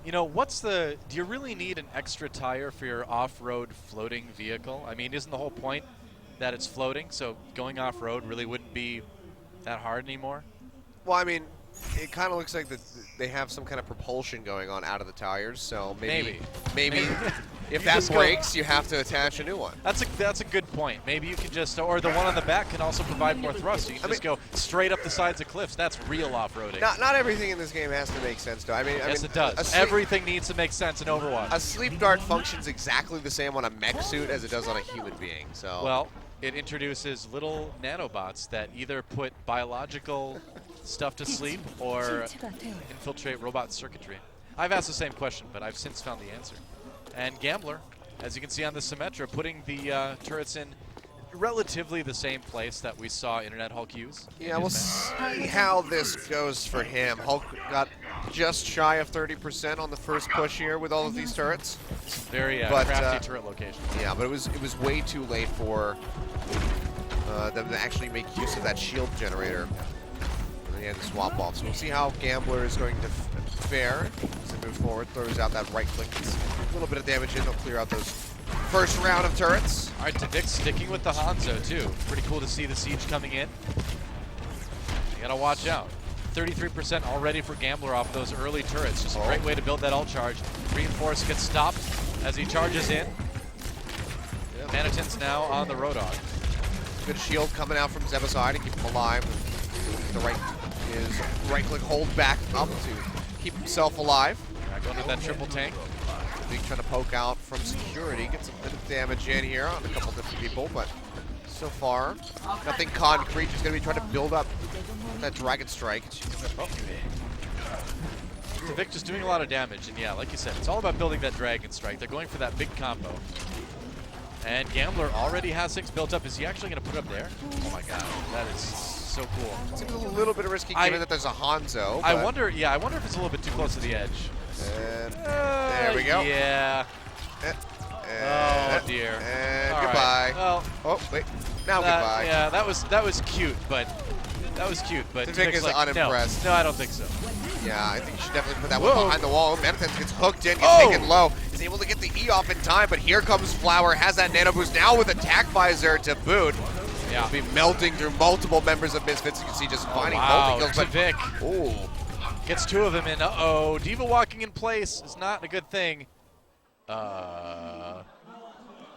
You know, do you really need an extra tire for your off-road floating vehicle? I mean, isn't the whole point that it's floating, so going off-road really wouldn't be that hard anymore? Well, I mean, it kind of looks like they have some kind of propulsion going on out of the tires, so Maybe. maybe Maybe. if You that just go. breaks, you have to attach a new one. That's a good point. Maybe you can just, or the one on the back can also provide more thrust. You can just go straight up the sides of cliffs. That's real off-roading. Not everything in this game has to make sense, though. Yes, it does. Everything needs to make sense in Overwatch. A sleep dart functions exactly the same on a mech suit as it does on a human being. So Well, it introduces little nanobots that either put biological stuff to sleep or infiltrate robot circuitry. I've asked the same question, but I've since found the answer. And Gambler, as you can see on the Symmetra, putting the turrets in relatively the same place that we saw Internet Hulk use. yeah, we'll see how this goes for him. Hulk got just shy of 30% on the first push here with all of these turrets. Very But, crafty turret location. Yeah, but it was way too late for them to actually make use of that shield generator. And then he had to swap off. So we'll see how Gambler is going to fare as he moves forward. Throws out that right click. Gets a little bit of damage in. They'll clear out those first round of turrets. All right, Vic sticking with the Hanzo, too. Pretty cool to see the siege coming in. You gotta watch out. 33% already for Gambler off those early turrets. Just a great way to build that ult charge. Reinforce gets stopped as he charges in. Manatin's now on the Roadhog. Good shield coming out from Zeba's side to keep him alive. The right click hold back up to keep himself alive. Going with that triple tank. Big trying to poke out from security. Gets a bit of damage in here on a couple different people, but so far, nothing concrete. Just going to be trying to build up that Dragon Strike. Vic just doing a lot of damage, and yeah, like you said, it's all about building that Dragon Strike. They're going for that big combo. And Gambler already has 6 built up. Is he actually going to put it up there? Oh my god, that is so cool. Seems a little bit risky given that there's a Hanzo. I wonder if it's a little bit too close to the edge. And there we go. Yeah. Oh dear. And All goodbye. Right. Well, oh wait, now goodbye. Yeah, that was cute, but Vic is like, unimpressed. No, I don't think so. Yeah, I think you should definitely put that one behind the wall. Manatin gets hooked in, gets Oh! taken low. Is able to get the E off in time, but here comes Flower, has that nano boost now with attack visor to boot. Yeah. Be melting through multiple members of Misfits. You can see just finding multi-kills. But Vic ooh. gets 2 of them in. Uh-oh, Diva walking in place is not a good thing.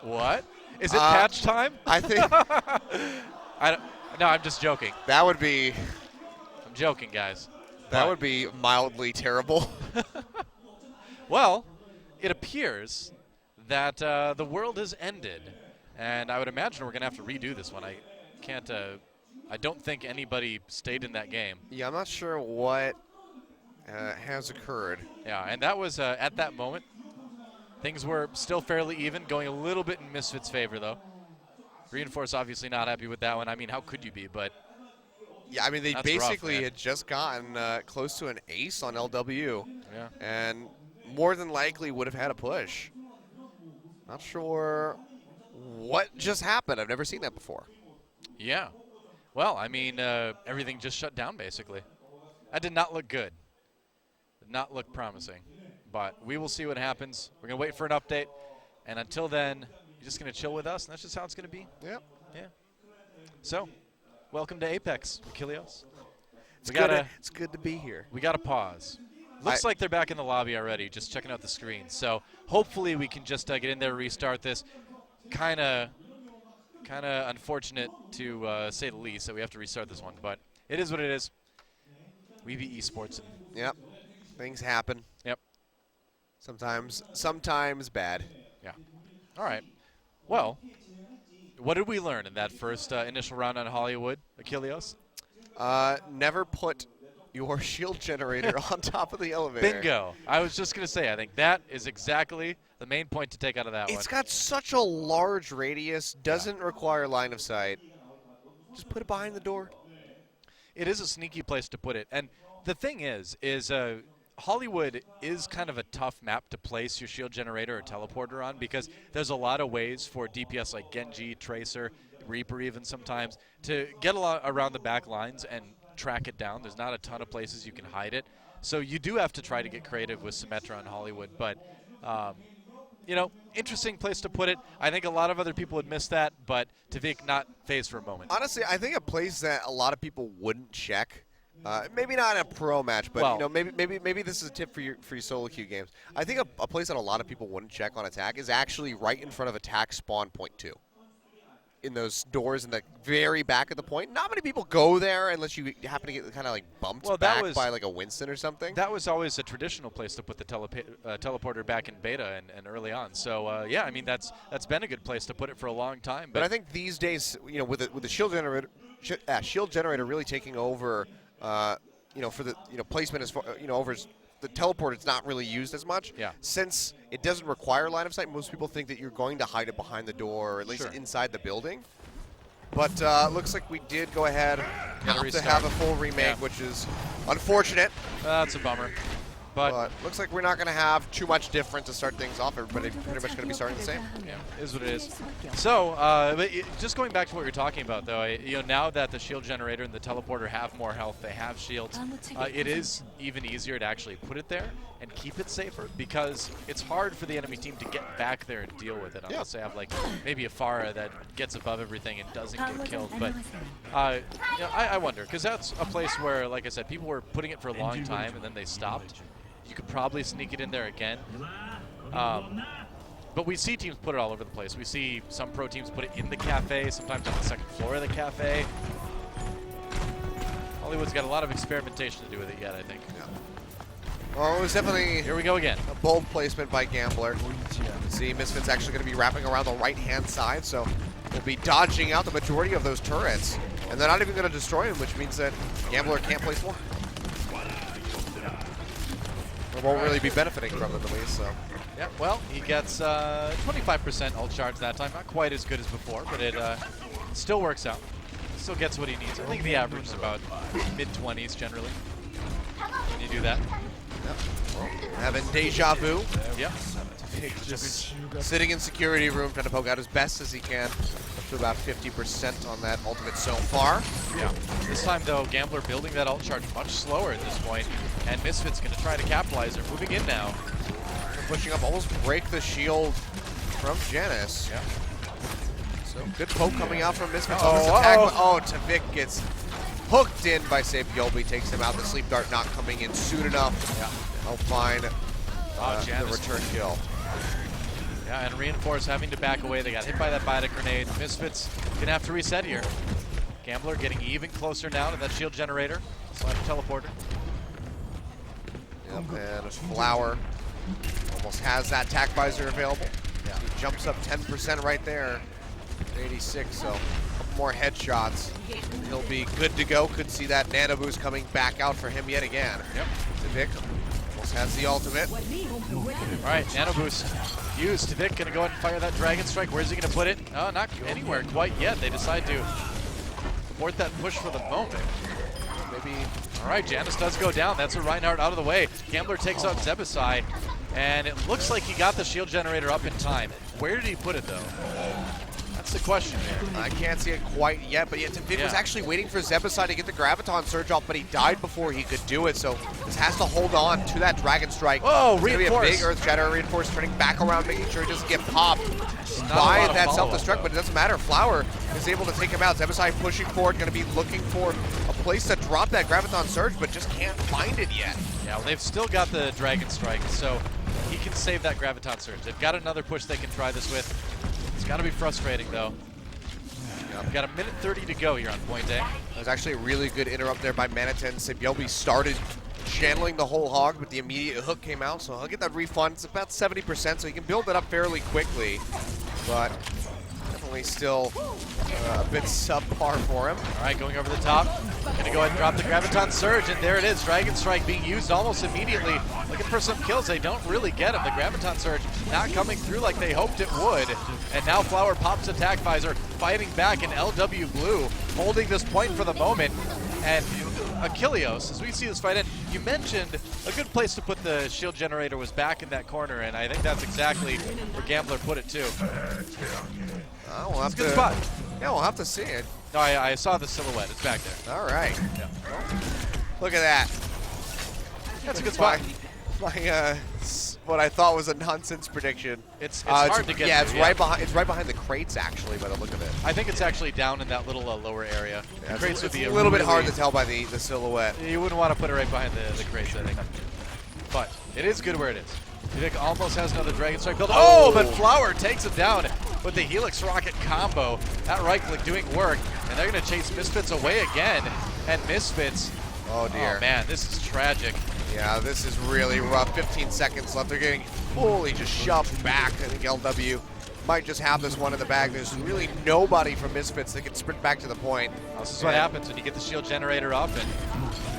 What? Is it patch time? I think No, I'm just joking. that would be I'm joking, guys. that would be mildly terrible. Well, it appears that the world has ended, and I would imagine we're going to have to redo this one. I don't think anybody stayed in that game. Yeah, I'm not sure what has occurred. Yeah, and that was at that moment. Things were still fairly even, going a little bit in Misfits' favor, though. Reinforce obviously not happy with that one. I mean, how could you be? But Yeah, I mean, they That's basically rough, had just gotten close to an ace on LW. Yeah. And more than likely would have had a push. Not sure what just happened. I've never seen that before. yeah. Well, I mean, everything just shut down, basically. That did not look good. Did not look promising. But we will see what happens. We're going to wait for an update. And until then, you're just going to chill with us, and that's just how it's going to be. Yep. Yeah. So, welcome to Apex, Achilleos. It's good to be here. We got to pause. Looks like they're back in the lobby already, just checking out the screen. So hopefully we can just get in there, restart this. Kind of unfortunate to say the least that we have to restart this one, but it is what it is. We be esports. Yep. Things happen. Yep. Sometimes bad. Yeah. All right. Well, what did we learn in that first initial round on Hollywood, Achilleos? Never put your shield generator on top of the elevator. Bingo. I was just going to say, I think that is exactly the main point to take out of that one. It's got such a large radius, doesn't require line of sight. Just put it behind the door. It is a sneaky place to put it. And the thing is Hollywood is kind of a tough map to place your shield generator or teleporter on because there's a lot of ways for DPS like Genji, Tracer, Reaper even sometimes to get a lot around the back lines and track it down. There's not a ton of places you can hide it. So you do have to try to get creative with Symmetra and Hollywood, but you know, interesting place to put it. I think a lot of other people would miss that, but TVIC not phased for a moment. Honestly, I think a place that a lot of people wouldn't check, maybe not in a pro match, but Well, you know, maybe this is a tip for your solo queue games. I think a place that a lot of people wouldn't check on attack is actually right in front of attack spawn point 2. In those doors in the very back of the point. Not many people go there unless you happen to get kind of like bumped back by like a Winston or something. That was always a traditional place to put the teleporter back in beta and early on. So yeah, I mean that's been a good place to put it for a long time. But I think these days, you know, with the shield generator really taking over, you know, for the placement as far, you know, over the teleporter is not really used as much. Yeah. Since it doesn't require line of sight, most people think that you're going to hide it behind the door or at least inside the building. But looks like we did go ahead to have a full remake, which is unfortunate. That's a bummer. But looks like we're not going to have too much different to start things off. Everybody pretty much going to be starting the same. Yeah, is what it is. So, just going back to what you're talking about, though, you know, now that the shield generator and the teleporter have more health, they have shields, it is even easier to actually put it there and keep it safer because it's hard for the enemy team to get back there and deal with it unless they have, like, maybe a Pharah that gets above everything and doesn't get killed. But, you know, I wonder, because that's a place where, like I said, people were putting it for a long time and then they stopped. You could probably sneak it in there again. But we see teams put it all over the place. We see some pro teams put it in the cafe, sometimes on the second floor of the cafe. Hollywood's got a lot of experimentation to do with it yet, I think. Yeah. Well, it was definitely here we go again. A bold placement by Gambler. See, Misfits actually going to be wrapping around the right-hand side, so we'll be dodging out the majority of those turrets. And they're not even going to destroy them, which means that Gambler can't place one. Or won't really be benefiting from them at least, so. Yeah, well, he gets 25% ult charge that time. Not quite as good as before, but it still works out. Still gets what he needs. I think the average is about mid-20s generally when you do that. Yep. Well, having deja vu. Yep. Just sitting in security room, trying to poke out as best as he can. Up to about 50% on that ultimate so far. Yeah. This time, though, Gambler building that ult charge much slower at this point, and Misfits going to try to capitalize. They're moving in now. They're pushing up, almost break the shield from Janice. Yeah. So good poke coming out from Misfits on this attack. Oh, TVIC gets hooked in by Saebyeolbe, takes him out. The sleep dart not coming in soon enough. Yeah. I'll find the return kill. Yeah, and Reinforce having to back away. They got hit by that Bida grenade. Misfits gonna have to reset here. Gambler getting even closer now to that shield generator / teleporter. Yep, and Flower almost has that tac visor available. Yeah. He jumps up 10% right there. 86, so a couple more headshots. And he'll be good to go. Could see that nano boost coming back out for him yet again. Yep. TVIC almost has the ultimate. All right, nano boost used. TVIC gonna go ahead and fire that Dragon Strike. Where's he gonna put it? Oh, not anywhere quite yet. They decide to abort that push for the moment. Maybe. All right, Janice does go down. That's a Reinhardt out of the way. Gambler takes out Zebasai, and it looks like he got the shield generator up in time. Where did he put it, though? That's the question here. I can't see it quite yet, but yet TVIC was actually waiting for Zebasai to get the Graviton Surge off, but he died before he could do it, so this has to hold on to that Dragon Strike. Oh, it's Reinforce. Gonna be a big Earth Shatter. Reinforce turning back around, making sure he doesn't get popped by that self-destruct, but it doesn't matter. Flower is able to take him out. Zebasai pushing forward, going to be looking for a place to drop that Graviton Surge, but just can't find it yet. Yeah, well, they've still got the Dragon Strike, so he can save that Graviton Surge. They've got another push they can try this with. It's got to be frustrating, though. We've got a minute 30 to go here on point A. There's actually a really good interrupt there by Manatan. Saebyeolbe started channeling the whole hog, but the immediate hook came out, so he'll get that refund. It's about 70%, so he can build it up fairly quickly, but definitely still a bit subpar for him. All right, going over the top. Gonna go ahead and drop the Graviton Surge, and there it is. Dragon Strike being used almost immediately. Looking for some kills. They don't really get him. The Graviton Surge not coming through like they hoped it would. And now Flower pops attack visor, fighting back in LW Blue, holding this point for the moment. And Achilleos, as we see this fight in, you mentioned a good place to put the shield generator was back in that corner, and I think that's exactly where Gambler put it too. We'll have It's a good spot. Yeah, we'll have to see it. No, I saw the silhouette. It's back there. All right. Yeah. Look at that. That's a good spot. What I thought was a nonsense prediction. It's hard to get. Yeah, through, right behind. It's right behind the crates, actually, by the look of it. I think it's actually down in that little lower area. Yeah, Crates it's would be a little bit hard to tell by the silhouette. You wouldn't want to put it right behind the crates, I think. But it is good where it is. Vic almost has another Dragon Strike build. Oh, but Flower takes him down with the Helix Rocket combo. That right click doing work, and they're going to chase Misfits away again. And Misfits, oh dear. Oh man, this is tragic. Yeah, this is really rough. 15 seconds left. They're getting fully just shoved back. I think LW might just have this one in the bag. There's really nobody from Misfits that can sprint back to the point. This is what happens when you get the shield generator up and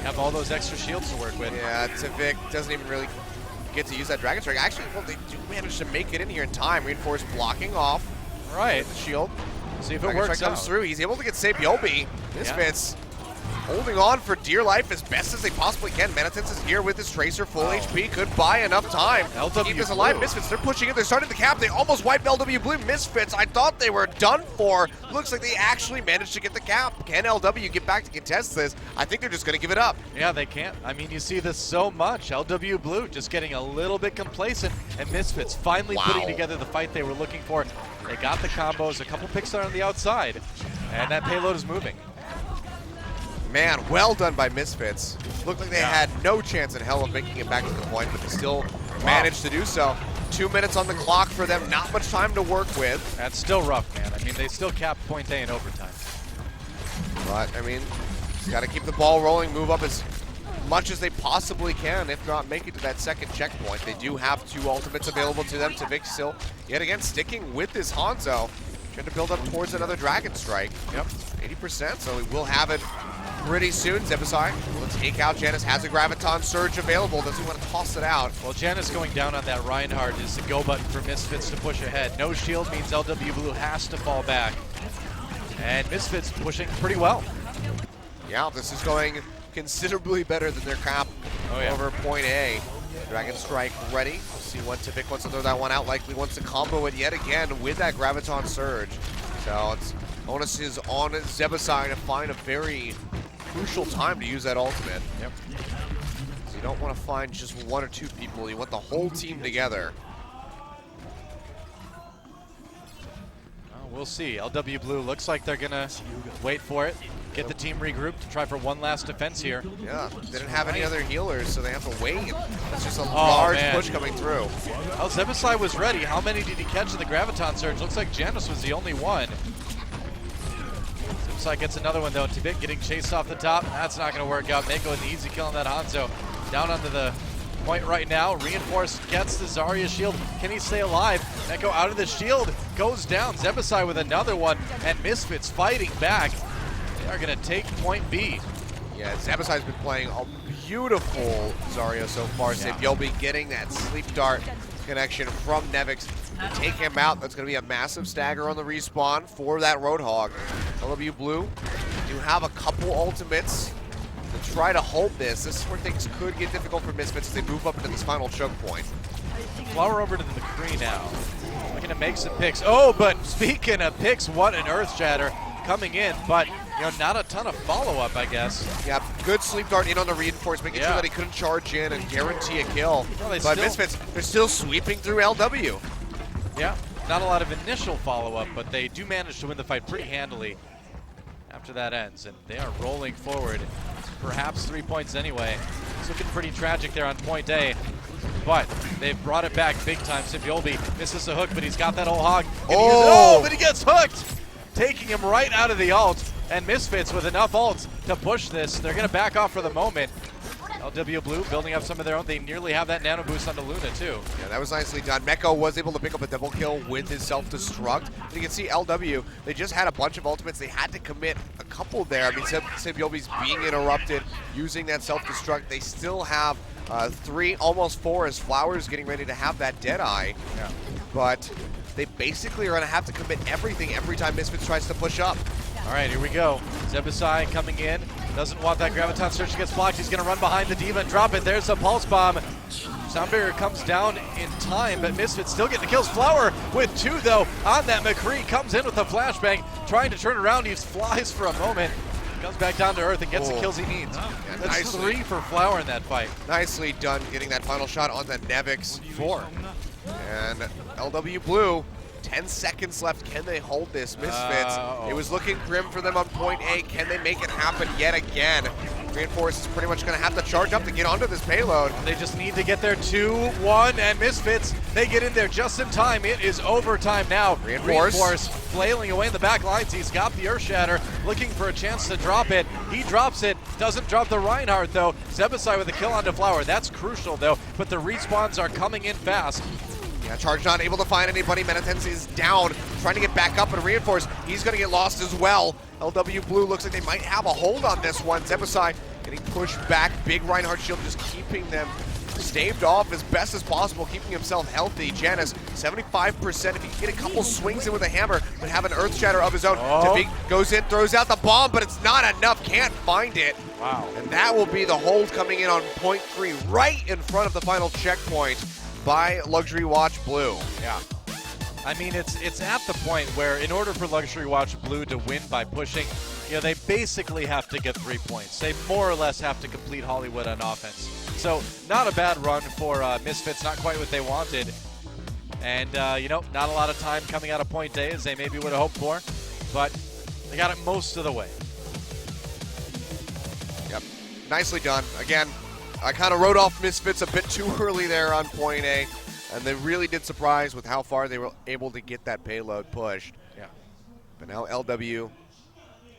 have all those extra shields to work with. Yeah, Vic doesn't even really get to use that Dragon Strike. Actually, well, they do manage to make it in here in time. Reinforced blocking off. Right. The shield. See if it Dragon works Strike comes out. through. He's able to get Sabiobi. Misfits holding on for dear life as best as they possibly can. Menitence is here with his Tracer, full HP, could buy enough time to keep this alive. Misfits, they're pushing it, they're starting the cap, they almost wiped LW Blue. Misfits, I thought they were done for. Looks like they actually managed to get the cap. Can LW get back to contest this? I think they're just gonna give it up. Yeah, they can't. I mean, you see this so much. LW Blue just getting a little bit complacent, and Misfits finally putting together the fight they were looking for. They got the combos, a couple picks there on the outside, and that payload is moving. Man, well done by Misfits. Looked like they had no chance in hell of making it back to the point, but they still managed to do so. 2 minutes on the clock for them, not much time to work with. That's still rough, man. I mean, they still capped point A in overtime. But, I mean, got to keep the ball rolling, move up as much as they possibly can, if not make it to that second checkpoint. They do have 2 ultimates available to them. Vic still, yet again, sticking with this Hanzo, trying to build up towards another Dragon Strike. Yep, 80%, so we will have it pretty soon. Zebasai will take out Janus, has a Graviton Surge available. Does he want to toss it out? Well, Janus going down on that Reinhardt is the go button for Misfits to push ahead. No shield means LW Blue has to fall back. And Misfits pushing pretty well. Yeah, this is going considerably better than their cap over point A. Dragon Strike ready. We'll see when Vic wants to throw that one out. Likely wants to combo it yet again with that Graviton Surge. So it's onus is on Zebasai to find a very crucial time to use that ultimate. Yep. So you don't want to find just 1 or 2 people. You want the whole team together. We'll see. LW Blue looks like they're going to wait for it, get the team regrouped to try for one last defense here. Yeah, they didn't have any other healers, so they have to wait. That's just a large push coming through. Well, Zebasai was ready. How many did he catch in the Graviton Surge? Looks like Janus was the only one. Zebasai gets another one, though. Tibit getting chased off the top. That's not going to work out. Mako with the easy kill on that Hanzo. Down onto the point right now. Reinforced gets the Zarya shield. Can he stay alive? Mako out of the shield. Goes down. Zebasai with another one. And Misfits fighting back. They are going to take point B. Yeah, Zebasai's been playing a beautiful Zarya so far. Sabiobi getting that sleep dart connection from Nevix to take him out. That's going to be a massive stagger on the respawn for that Roadhog. LW Blue do have a couple ultimates to try to hold this. This is where things could get difficult for Misfits as they move up into this final choke point. Flower over to the McCree now. Looking to make some picks. Oh, but speaking of picks, what an Earth Shatter coming in, but not a ton of follow-up, I guess. Yeah, good sleep dart in on the reinforce, making sure that he couldn't charge in and guarantee a kill. Well, but Misfits, they're still sweeping through LW. Yeah, not a lot of initial follow-up, but they do manage to win the fight pretty handily after that ends, and they are rolling forward. Perhaps 3 points anyway. It's looking pretty tragic there on point A, but they've brought it back big time. Sabiobi misses the hook, but he's got that old hog. But he gets hooked! Taking him right out of the ult, and Misfits with enough ults to push this. They're going to back off for the moment. LW Blue building up some of their own. They nearly have that nano boost onto Luna too. Yeah, that was nicely done. Meko was able to pick up a double kill with his self-destruct. You can see LW, they just had a bunch of ultimates. They had to commit a couple there. I mean, Sabiobi's being interrupted using that self-destruct. They still have 3, almost 4 as Flowers getting ready to have that Deadeye. Yeah. But they basically are going to have to commit everything every time Misfits tries to push up. All right, here we go. Zebasai coming in. Doesn't want that Graviton Surge to get blocked. He's going to run behind the Diva and drop it. There's a Pulse Bomb. Soundbarrier comes down in time, but Misfits still getting the kills. Flower with 2, though, on that McCree. Comes in with a flashbang, trying to turn around. He flies for a moment. Comes back down to earth and gets the kills he needs. Yeah, That's 3 for Flower in that fight. Nicely done getting that final shot on the Nevix. 4. And LW Blue, 10 seconds left. Can they hold this? Misfits. It was looking grim for them on point A. Can they make it happen yet again? Reinforce is pretty much going to have to charge up to get onto this payload. They just need to get their 2-1, and Misfits, they get in there just in time. It is overtime now. Reinforce flailing away in the back lines. He's got the Earth Shatter, looking for a chance to drop it. He drops it, doesn't drop the Reinhardt though. Zebasai with a kill onto Flower. That's crucial though, but the respawns are coming in fast. Yeah, Charge not able to find anybody. Menatense is down, trying to get back up and Reinforce. He's going to get lost as well. LW Blue looks like they might have a hold on this one. Zebasai getting pushed back. Big Reinhardt shield just keeping them staved off as best as possible, keeping himself healthy. Janus, 75%. If he can get a couple swings in with a hammer, but have an Earth Shatter of his own. Tavik goes in, throws out the bomb, but it's not enough. Can't find it. Wow. And that will be the hold coming in on point 3, right in front of the final checkpoint by Luxury Watch Blue. Yeah. I mean, it's at the point where in order for Luxury Watch Blue to win by pushing, you know, they basically have to get 3 points. They more or less have to complete Hollywood on offense. So not a bad run for Misfits, not quite what they wanted. And, you know, not a lot of time coming out of point A as they maybe would have hoped for, but they got it most of the way. Yep, nicely done. Again, I kind of wrote off Misfits a bit too early there on point A, and they really did surprise with how far they were able to get that payload pushed. Yeah. But now LW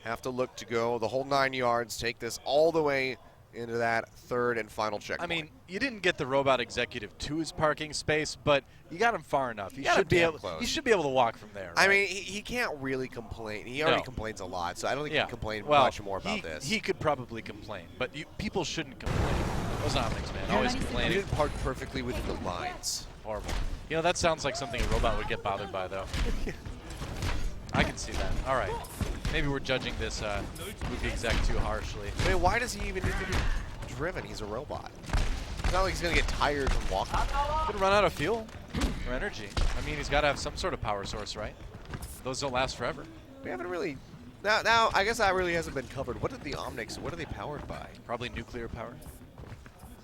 have to look to go the whole 9 yards, take this all the way into that 3rd and final checkpoint. I mean, you didn't get the robot executive to his parking space, but you got him far enough. He should be able to walk from there. Right? I mean, he can't really complain. He already complains a lot, so I don't think he can complain much more about this. He could probably complain, but people shouldn't complain. Those Omnics, man, always complaining. He didn't park perfectly within the lines. Horrible. You know, that sounds like something a robot would get bothered by, though. I can see that. All right. Maybe we're judging this movie exec too harshly. I mean, why does he even need to be driven? He's a robot. It's not like he's going to get tired from walking. Could run out of fuel or energy. I mean, he's got to have some sort of power source, right? Those don't last forever. We haven't really... Now, I guess that really hasn't been covered. What are the Omnics, what are they powered by? Probably nuclear power.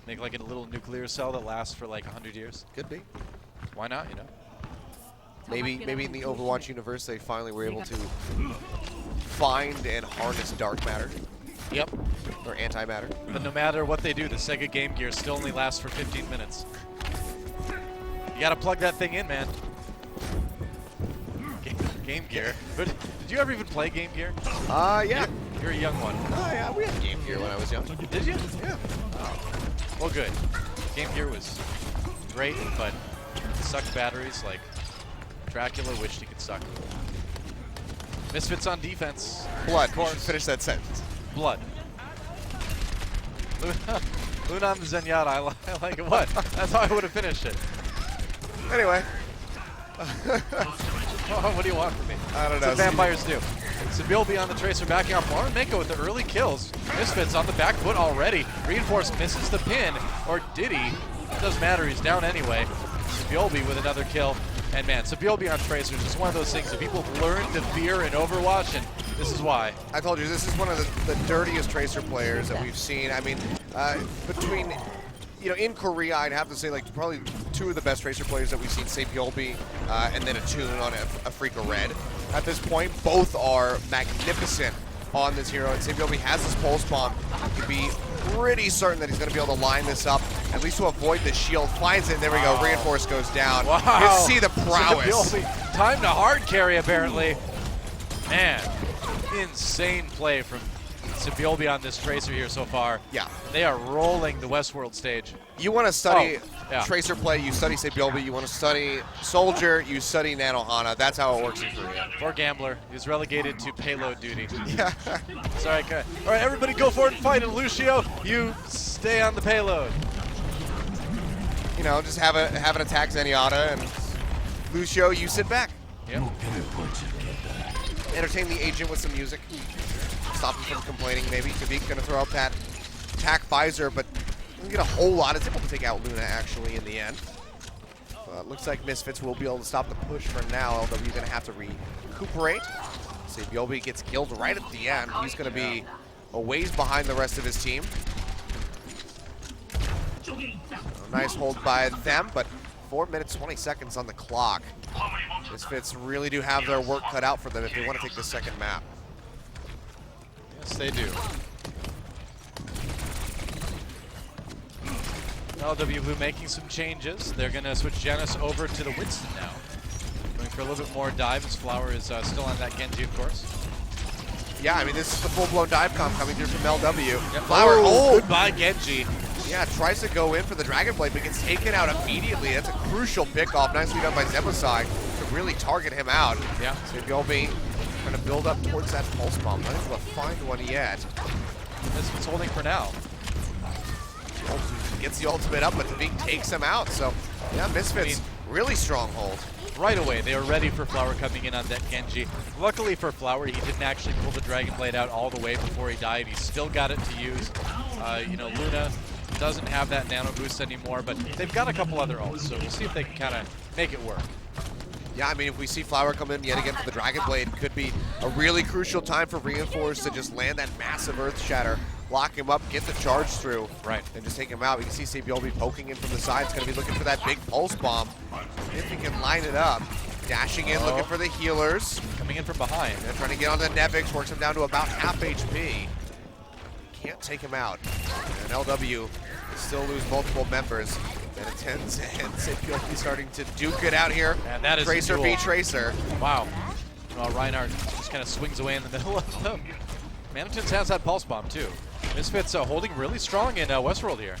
Make like a little nuclear cell that lasts for like 100 years. Could be. Why not, you know? Maybe in the Overwatch universe they finally were able to find and harness dark matter. Yep. Or antimatter. But no matter what they do, the Sega Game Gear still only lasts for 15 minutes. You gotta plug that thing in, man. Game Gear. But did you ever even play Game Gear? Yeah. You're a young one. Oh yeah, we had Game Gear when I was young. Did you? Yeah. Oh. Well, good. Game Gear was great, but it sucked batteries like Dracula wished he could suck. Misfits on defense. Blood. You should finish that sentence. Blood. Lunam Zenyatta, I like it. What? That's how I would have finished it. Anyway. What do you want from me? I don't know. That's what vampires do. Sabilby on the Tracer backing off Mako with the early kills. Misfits on the back foot already. Reinforce misses the pin. Or did he? It doesn't matter. He's down anyway. Sabilby with another kill. And man, Sabilby on Tracer is just one of those things that people learn to fear in Overwatch, and this is why. I told you, this is one of the dirtiest Tracer players that we've seen. I mean, between, you know, in Korea, I'd have to say, like, probably 2 of the best Tracer players that we've seen, Sabilby, and then a Toon on Afrika Red. At this point, both are magnificent on this hero, and Sabilby has this pulse bomb. You can be pretty certain that he's going to be able to line this up, at least to avoid the shield. Finds it, and there we go. Reinforce goes down. Wow. You can see the prowess. Sabilby, time to hard carry, apparently. Man, insane play from Sabilby on this Tracer here so far. Yeah. They are rolling the Westworld stage. You want to study yeah. Tracer play, you study Sabilby. You want to study Soldier, you study Nanohana. That's how it works in Korea. Poor Gambler. He was relegated to payload duty. Yeah. Sorry, all right, everybody go for it and fight. And Lucio, you stay on the payload. You know, just have an attack Zenyatta, and Lucio, you sit back. Yep. Entertain the agent with some music. Stop him from complaining, maybe. Tavik gonna throw up that attack visor, but doesn't get a whole lot. It's able to take out Luna, actually, in the end. Looks like Misfits will be able to stop the push for now. LW gonna have to recuperate. Sabilby gets killed right at the end. He's gonna be a ways behind the rest of his team. A nice hold by them, but 4 minutes, 20 seconds on the clock. Misfits really do have their work cut out for them if they want to take the second map. Yes, they do. LW Blue making some changes. They're going to switch Janus over to the Winston now. Going for a little bit more dive as Flower is still on that Genji, of course. Yeah, I mean, this is the full-blown dive comp coming through from LW. Yep. Flower, goodbye Genji. Yeah, tries to go in for the Dragon Blade, but gets taken out immediately. That's a crucial pickoff. Nicely done by Zebasai to really target him out. Yeah. So Gilby trying to build up towards that pulse bomb. Not able to find one yet. Misfits holding for now. Gets the ultimate up, but Vic takes him out. So, yeah, Misfits, really strong hold. Right away, they were ready for Flower coming in on that Genji. Luckily for Flower, he didn't actually pull the Dragon Blade out all the way before he died. He still got it to use. You know, Luna doesn't have that nano boost anymore, but they've got a couple other ults, so we'll see if they can kind of make it work. Yeah, I mean, if we see Flower come in yet again for the Dragon Blade, it could be a really crucial time for Reinforce to just land that massive Earth Shatter, lock him up, get the charge through, right, and just take him out. We can see Sabiolby poking in from the side. It's going to be looking for that big pulse bomb. If he can line it up. Dashing in, looking for the healers. Coming in from behind. They're trying to get onto Nevix, works him down to about half HP. Can't take him out. And LW still lose multiple members. And Attends and Sabiolby starting to duke it out here. And that is Tracer v Tracer. Wow. Reinhardt just kind of swings away in the middle of them. Manitons has that pulse bomb too. Misfits holding really strong in Westworld here.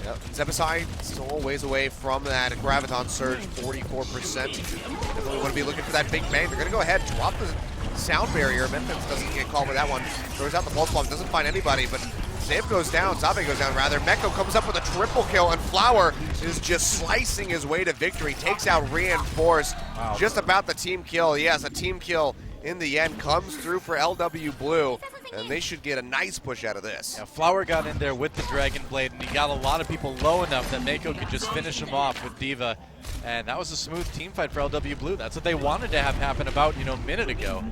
Yep. Zebasai still a ways away from that Graviton Surge, 44%. Definitely want to be looking for that big bang. They're going to go ahead, drop the sound barrier. Memphis doesn't get called with that one. Throws out the pulse bomb, doesn't find anybody, but Zabe goes down, Zabe goes down rather. Meko comes up with a triple kill, and Flower is just slicing his way to victory. Takes out Reinforce. Wow. Just about the team kill. Yes, a team kill in the end comes through for LW Blue, and they should get a nice push out of this. Yeah, Flower got in there with the Dragon Blade, and he got a lot of people low enough that Mako could just finish him off with D.Va, and that was a smooth team fight for LW Blue. That's what they wanted to have happen about, a minute ago.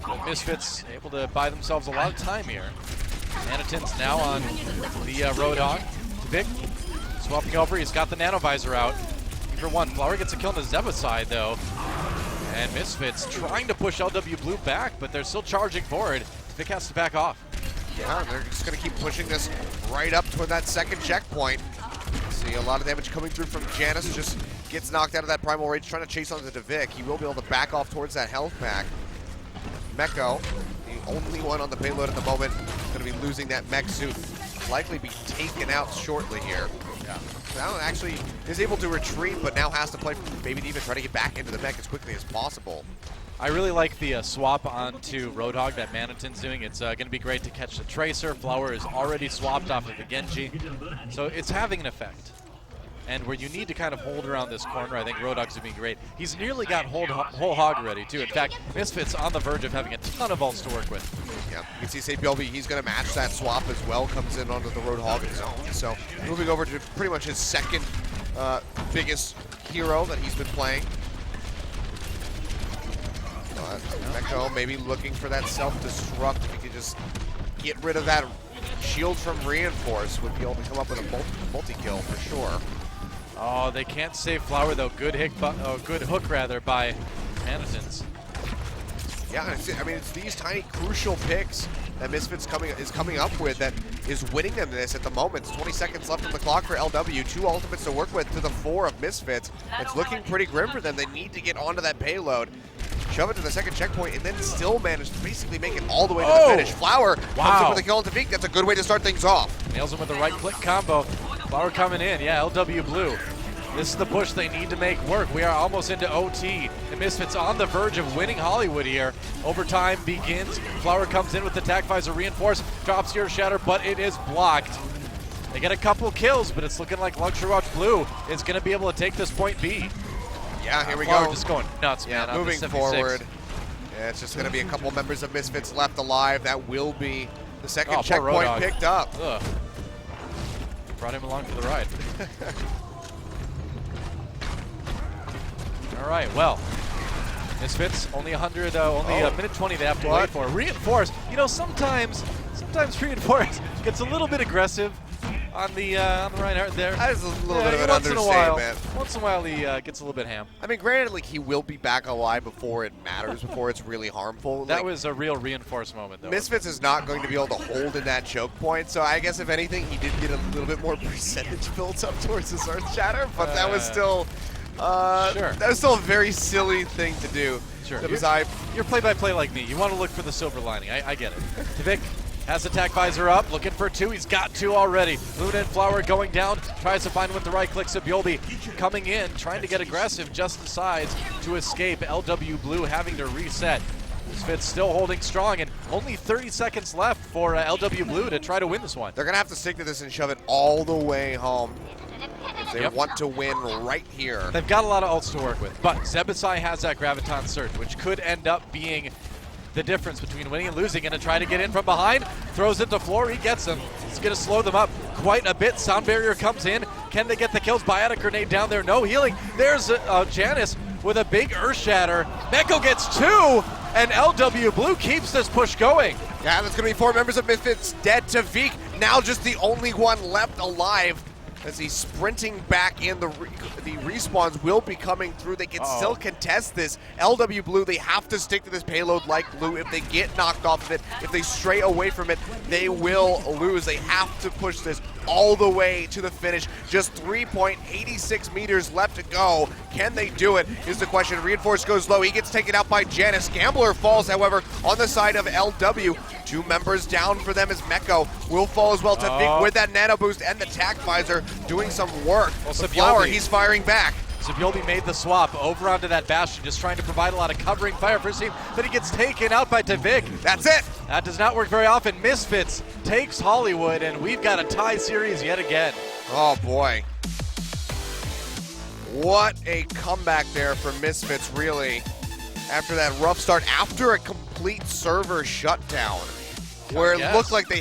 But Misfits able to buy themselves a lot of time here. Manitons now on the Roadhog. Vic swapping over, he's got the Nanovisor out. For one, Flower gets a kill on the Zeva side, though. And Misfits trying to push LW Blue back, but they're still charging forward. Vic has to back off. Yeah, they're just going to keep pushing this right up toward that second checkpoint. See a lot of damage coming through from Janus. Just gets knocked out of that Primal Rage, trying to chase onto the Vic. He will be able to back off towards that health pack. Meko, the only one on the payload at the moment, going to be losing that mech suit. Likely be taken out shortly here. Yeah. Now actually is able to retreat, but now has to play for Baby D.Va, try to get back into the mech as quickly as possible. I really like the swap onto Roadhog that Maniton's doing. It's going to be great to catch the Tracer. Flower is already swapped off of the Genji. So it's having an effect. And where you need to kind of hold around this corner, I think Roadhog's going to be great. He's nearly got whole hog ready, too. In fact, Misfits on the verge of having a ton of ults to work with. Yeah, you can see Sabiolby, he's going to match that swap as well, comes in onto the Roadhog zone. So moving over to pretty much his second biggest hero that he's been playing. Meko maybe looking for that self-destruct. If he could just get rid of that shield from Reinforce, would be able to come up with a multi-kill for sure. Oh, they can't save Flower though. Good hook rather by Manitons. Yeah, I mean it's these tiny crucial picks that Misfits is coming up with that is winning them this at the moment. It's 20 seconds left on the clock for LW. 2 ultimates to work with to the 4 of Misfits. It's looking pretty grim for them. They need to get onto that payload, shove it to the second checkpoint, and then still manage to basically make it all the way to the finish. Flower comes up with a kill into Vic. That's a good way to start things off. Nails him with the right-click combo. Flower coming in. Yeah, LW Blue. This is the push they need to make work. We are almost into OT. The Misfits on the verge of winning Hollywood here. Overtime begins. Flower comes in with the attack visor reinforced. Drops your shatter, but it is blocked. They get a couple kills, but it's looking like Luxury Watch Blue is going to be able to take this point B. Yeah, here we Flower go. Just going nuts, yeah, man. Moving forward. Yeah, it's just going to be a couple members of Misfits left alive. That will be the second checkpoint picked up. Ugh. Brought him along for the ride. All right, well, Misfits, only 100, only a minute 20 they have to What? wait for. Reinforce, you know, sometimes Reinforce gets a little bit aggressive on the Reinhardt there. That is a little bit of an once in a while, understatement. once in a while he gets a little bit ham. I mean, granted, like, he will be back alive before it matters, before it's really harmful. That Like, was a real Reinforce moment, though. Misfits is not going to be able to hold in that choke point, so I guess if anything, he did get a little bit more percentage built up towards his Earth Shatter, but that was still, sure. that was still a very silly thing to do. Sure. You're You're play-by-play like me. You want to look for the silver lining. I get it. Tvik has attack visor up, looking for 2. He's got 2 already. Luna and Flower going down, tries to find with the right click. Sabiolbi coming in, trying to get aggressive, just decides to escape. LW Blue having to reset. Misfits still holding strong, and only 30 seconds left for LW Blue to try to win this one. They're going to have to stick to this and shove it all the way home if they want to win right here. They've got a lot of ults to work with, but Zebasai has that Graviton Surge, which could end up being the difference between winning and losing. Going to try to get in from behind, throws it to Floor, he gets him. It's going to slow them up quite a bit. Sound Barrier comes in. Can they get the kills? Biotic Grenade down there, no healing. There's Janice with a big Earth Shatter. Meko gets 2, and LW Blue keeps this push going. Yeah, that's going to be 4 members of Misfits dead. to Vic, now just the only one left alive as he's sprinting back in. The respawns will be coming through. They can still contest this. LW Blue, they have to stick to this payload like Blue. If they get knocked off of it, if they stray away from it, they will lose. They have to push this all the way to the finish. Just 3.86 meters left to go. Can they do it is the question. Reinforce goes low. He gets taken out by Janice. Gambler falls, however, on the side of LW. 2 members down for them as Meko will fall as well. to Vic with that nano boost and the tac visor doing some work. Well, The Flower, he's firing back. Sabiolbi made the swap over onto that Bastion, just trying to provide a lot of covering fire for his team, but he gets taken out by Tvik. That's it. That does not work very often. Misfits takes Hollywood, and we've got a tie series yet again. Oh boy. What a comeback there for Misfits, really, after that rough start, after a complete server shutdown, where it looked like they